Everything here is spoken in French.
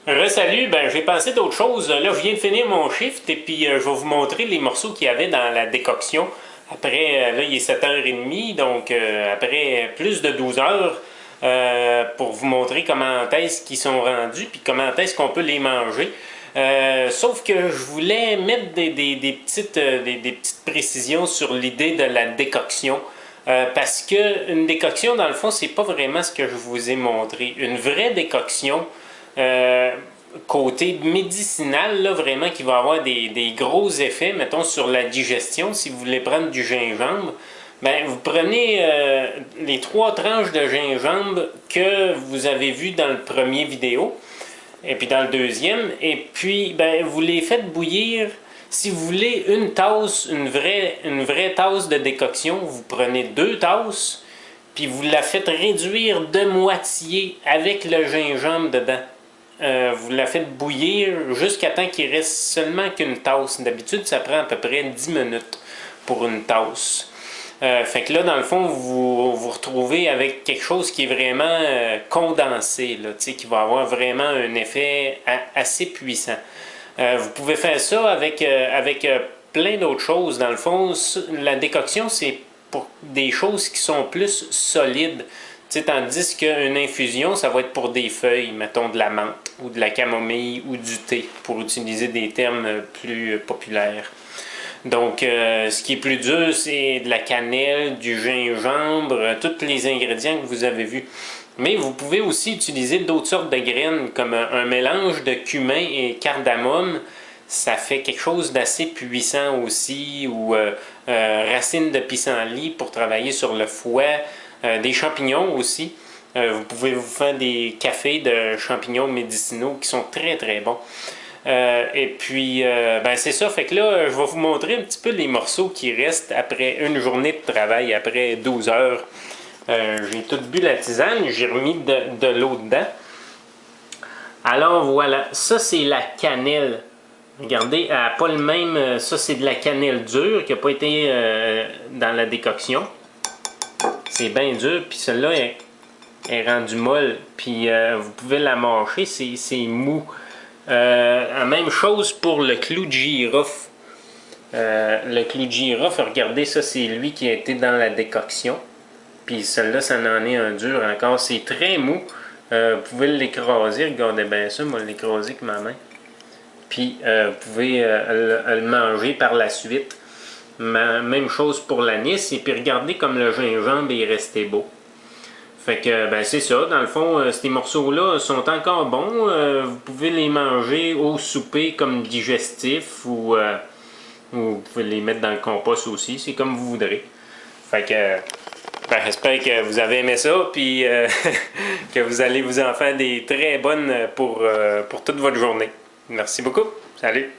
Salut, ben j'ai pensé d'autre chose. Là, je viens de finir mon shift et puis je vais vous montrer les morceaux qu'il y avait dans la décoction. Après, là, il est 7h30, donc après plus de 12 heures, pour vous montrer comment est-ce qu'ils sont rendus puis comment est-ce qu'on peut les manger. Sauf que je voulais mettre des petites précisions sur l'idée de la décoction. Parce que une décoction, dans le fond, c'est pas vraiment ce que je vous ai montré. Une vraie décoction, euh, côté médicinal, là, vraiment, qui va avoir des gros effets, mettons, sur la digestion, si vous voulez prendre du gingembre, ben, vous prenez les 3 tranches de gingembre que vous avez vues dans le premier vidéo, et puis dans le deuxième, et puis ben, vous les faites bouillir. Si vous voulez une tasse, une vraie tasse de décoction, vous prenez 2 tasses, puis vous la faites réduire de moitié avec le gingembre dedans. Vous la faites bouillir jusqu'à temps qu'il reste seulement qu'une tasse. D'habitude, ça prend à peu près 10 minutes pour une tasse. Fait que là, dans le fond, vous vous retrouvez avec quelque chose qui est vraiment condensé, là, qui va avoir vraiment un effet assez puissant. Vous pouvez faire ça avec plein d'autres choses. Dans le fond, la décoction, c'est pour des choses qui sont plus solides. Tandis qu'une infusion, ça va être pour des feuilles, mettons de la menthe ou de la camomille ou du thé, pour utiliser des termes plus populaires. Donc, ce qui est plus dur, c'est de la cannelle, du gingembre, tous les ingrédients que vous avez vus. Mais vous pouvez aussi utiliser d'autres sortes de graines, comme un mélange de cumin et cardamome. Ça fait quelque chose d'assez puissant aussi, ou racines de pissenlit pour travailler sur le fouet. Des champignons aussi. Vous pouvez vous faire des cafés de champignons médicinaux qui sont très très bons. Et puis, ben c'est ça. Fait que là, je vais vous montrer un petit peu les morceaux qui restent après une journée de travail, après 12 heures. J'ai tout bu la tisane, j'ai remis de l'eau dedans. Alors voilà, ça c'est la cannelle. Regardez, elle n'a pas le même. Ça c'est de la cannelle dure qui n'a pas été dans la décoction. C'est bien dur, puis celle-là est rendue molle, puis vous pouvez la mâcher, c'est mou. La même chose pour le clou de girofle. Le clou de girofle, regardez, ça c'est lui qui a été dans la décoction. Puis celle-là, ça en est un dur encore. C'est très mou. Vous pouvez l'écraser, regardez bien ça, moi je l'ai écrasé avec ma main. Puis vous pouvez le manger par la suite. Même chose pour l'anis. Et puis regardez comme le gingembre est resté beau. Fait que ben c'est ça. Dans le fond, ces morceaux-là sont encore bons. Vous pouvez les manger au souper comme digestif ou vous pouvez les mettre dans le compost aussi. C'est comme vous voudrez. Fait que ben, j'espère que vous avez aimé ça. Puis que vous allez vous en faire des très bonnes pour toute votre journée. Merci beaucoup. Salut!